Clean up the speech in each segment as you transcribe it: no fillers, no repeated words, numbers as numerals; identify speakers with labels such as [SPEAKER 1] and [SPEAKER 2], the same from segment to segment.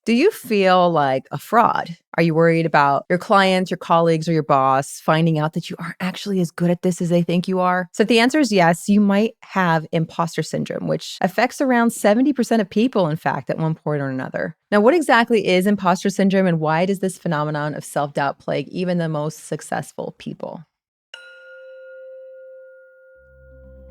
[SPEAKER 1] Do you feel like a fraud? Are you worried about your clients, your colleagues, or your boss finding out that you aren't actually as good at this as they think you are? So, if the answer is yes, you might have imposter syndrome, which affects around 70% of people, in fact, at one point or another. Now, what exactly is imposter syndrome and why does this phenomenon of self doubt plague even the most successful people?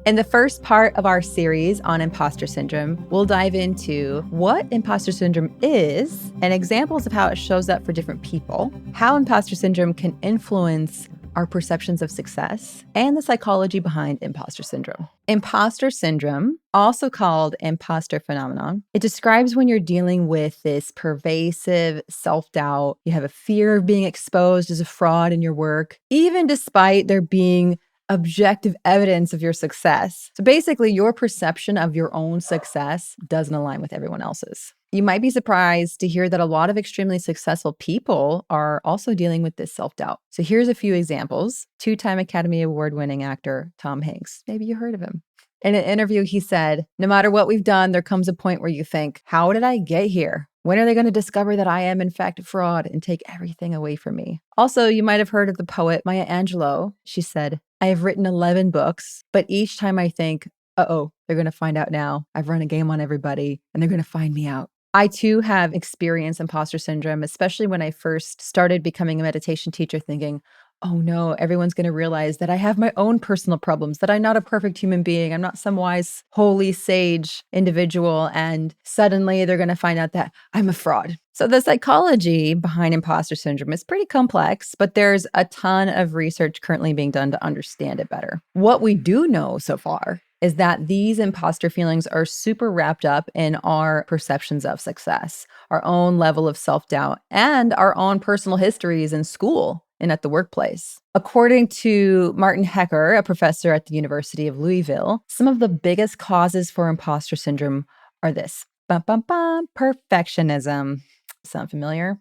[SPEAKER 1] In the first part of our series on imposter syndrome, we'll dive into what imposter syndrome is and examples of how it shows up for different people, how imposter syndrome can influence our perceptions of success, and the psychology behind imposter syndrome. Imposter syndrome, also called imposter phenomenon, it describes when you're dealing with this pervasive self-doubt. You have a fear of being exposed as a fraud in your work, even despite there being objective evidence of your success. So basically, your perception of your own success doesn't align with everyone else's. You might be surprised to hear that a lot of extremely successful people are also dealing with this self-doubt. So here's a few examples. Two-time Academy Award-winning actor Tom Hanks. Maybe you heard of him. In an interview, he said, "No matter what we've done, there comes a point where you think, how did I get here? When are they going to discover that I am, in fact, a fraud and take everything away from me?" Also, you might have heard of the poet Maya Angelou. She said, "I have written 11 books, but each time I think, uh-oh, they're going to find out now. I've run a game on everybody and they're going to find me out." I too have experienced imposter syndrome, especially when I first started becoming a meditation teacher, thinking, oh no, everyone's going to realize that I have my own personal problems, that I'm not a perfect human being. I'm not some wise, holy sage individual. And suddenly they're going to find out that I'm a fraud. So the psychology behind imposter syndrome is pretty complex, but there's a ton of research currently being done to understand it better. What we do know so far is that these imposter feelings are super wrapped up in our perceptions of success, our own level of self-doubt, and our own personal histories in school and at the workplace. According to Martin Hecker, a professor at the University of Louisville, some of the biggest causes for imposter syndrome are this. Perfectionism. Sound familiar?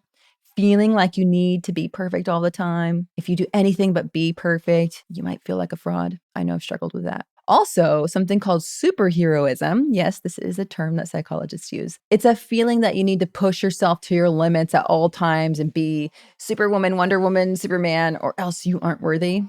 [SPEAKER 1] Feeling like you need to be perfect all the time. If you do anything but be perfect, you might feel like a fraud. I know I've struggled with that. Also, something called superheroism. Yes, this is a term that psychologists use. It's a feeling that you need to push yourself to your limits at all times and be Superwoman, Wonder Woman, Superman, or else you aren't worthy.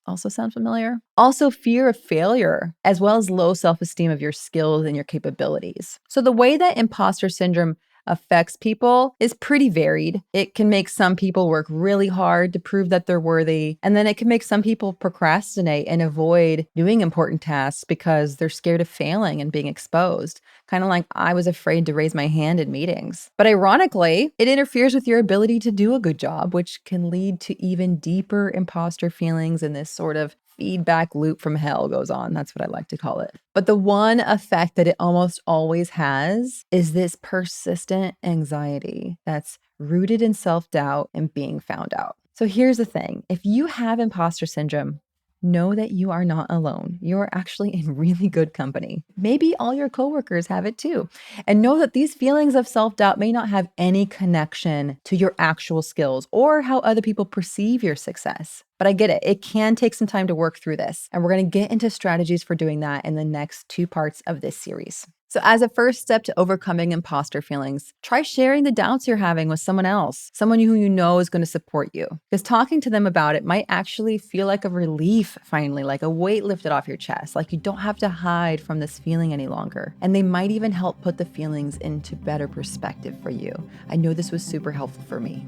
[SPEAKER 1] Also sound familiar? Also, fear of failure, as well as low self-esteem of your skills and your capabilities. So the way that imposter syndrome affects people is pretty varied. It can make some people work really hard to prove that they're worthy, and then it can make some people procrastinate and avoid doing important tasks because they're scared of failing and being exposed. Kind of like I was afraid to raise my hand in meetings. But ironically, it interferes with your ability to do a good job, which can lead to even deeper imposter feelings, and this sort of feedback loop from hell goes on. That's what I like to call it. But the one effect that it almost always has is this persistent anxiety that's rooted in self-doubt and being found out. So here's the thing. If you have imposter syndrome, know that you are not alone. You're actually in really good company. Maybe all your coworkers have it too. And know that these feelings of self-doubt may not have any connection to your actual skills or how other people perceive your success. But I get it. It can take some time to work through this. And we're going to get into strategies for doing that in the next 2 parts of this series. So as a first step to overcoming imposter feelings, try sharing the doubts you're having with someone else, someone who you know is going to support you. Because talking to them about it might actually feel like a relief finally, like a weight lifted off your chest, like you don't have to hide from this feeling any longer. And they might even help put the feelings into better perspective for you. I know this was super helpful for me.